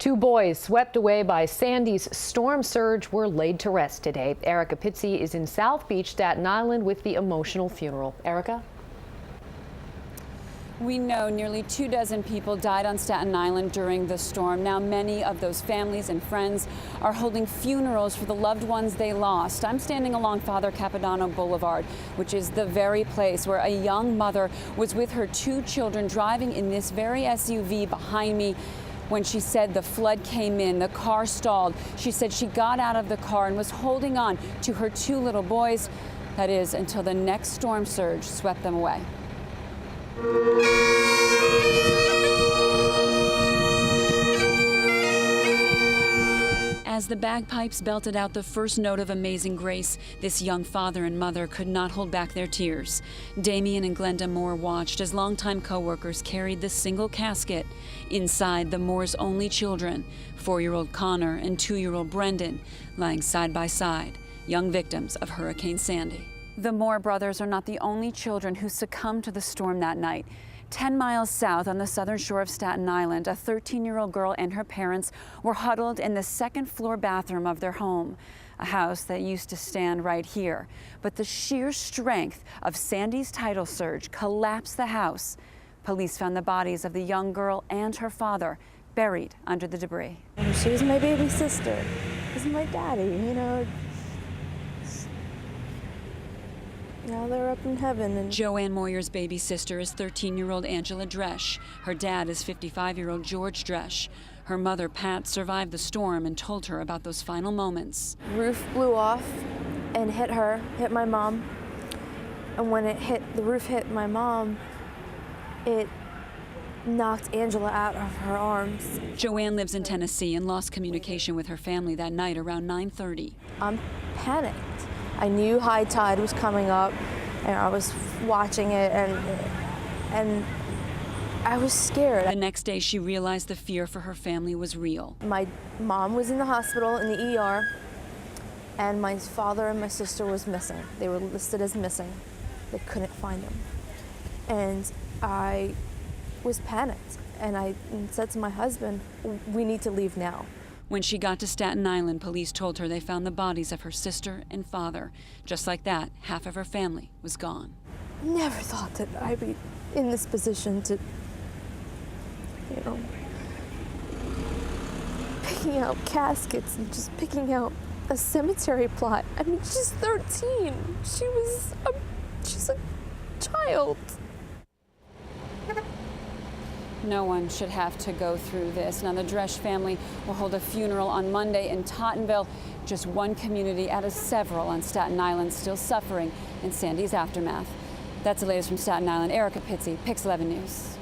Two boys swept away by Sandy's storm surge were laid to rest today. Erica Pitsy is in South Beach, Staten Island with the emotional funeral. Erica? We know nearly 24 people died on Staten Island during the storm. Now many of those families and friends are holding funerals for the loved ones they lost. I'm standing along Father Capodanno Boulevard, which is the very place where a young mother was with her two children driving in this very SUV behind me. When she said the flood came in, the car stalled. She said she got out of the car and was holding on to her two little boys. That is, until the next storm surge swept them away. As the bagpipes belted out the first note of Amazing Grace, this young father and mother could not hold back their tears. Damien and Glenda Moore watched as longtime co-workers carried the single casket. Inside, the Moores' only children, 4-year-old Connor and 2-year-old Brendan, lying side by side, young victims of Hurricane Sandy. The Moore brothers are not the only children who succumbed to the storm that night. 10 miles south on the southern shore of Staten Island, a 13-year-old girl and her parents were huddled in the second-floor bathroom of their home, a house that used to stand right here. But the sheer strength of Sandy's tidal surge collapsed the house. Police found the bodies of the young girl and her father buried under the debris. She was my baby sister. This is my daddy, you know. Now they're up in heaven. And Joanne Moyer's baby sister is 13-year-old Angela Dresch. Her dad is 55-year-old George Dresch. Her mother, Pat, survived the storm and told her about those final moments. Roof blew off and hit her, hit my mom. And when the roof hit my mom, it knocked Angela out of her arms. Joanne lives in Tennessee and lost communication with her family that night around 9:30. I'm panicked. I knew high tide was coming up, and I was watching it, and I was scared. The next day, she realized the fear for her family was real. My mom was in the hospital in the ER, and my father and my sister was missing. They were listed as missing. They couldn't find them. And I was panicked, and I said to my husband, we need to leave now. When she got to Staten Island, police told her they found the bodies of her sister and father. Just like that, half of her family was gone. Never thought that I'd be in this position to, you know, picking out caskets and just picking out a cemetery plot. I mean, she's 13. She's a child. No one should have to go through this. Now, the Dresch family will hold a funeral on Monday in Tottenville, just one community out of several on Staten Island still suffering in Sandy's aftermath. That's the latest from Staten Island. Erica Pitsy, PIX 11 News.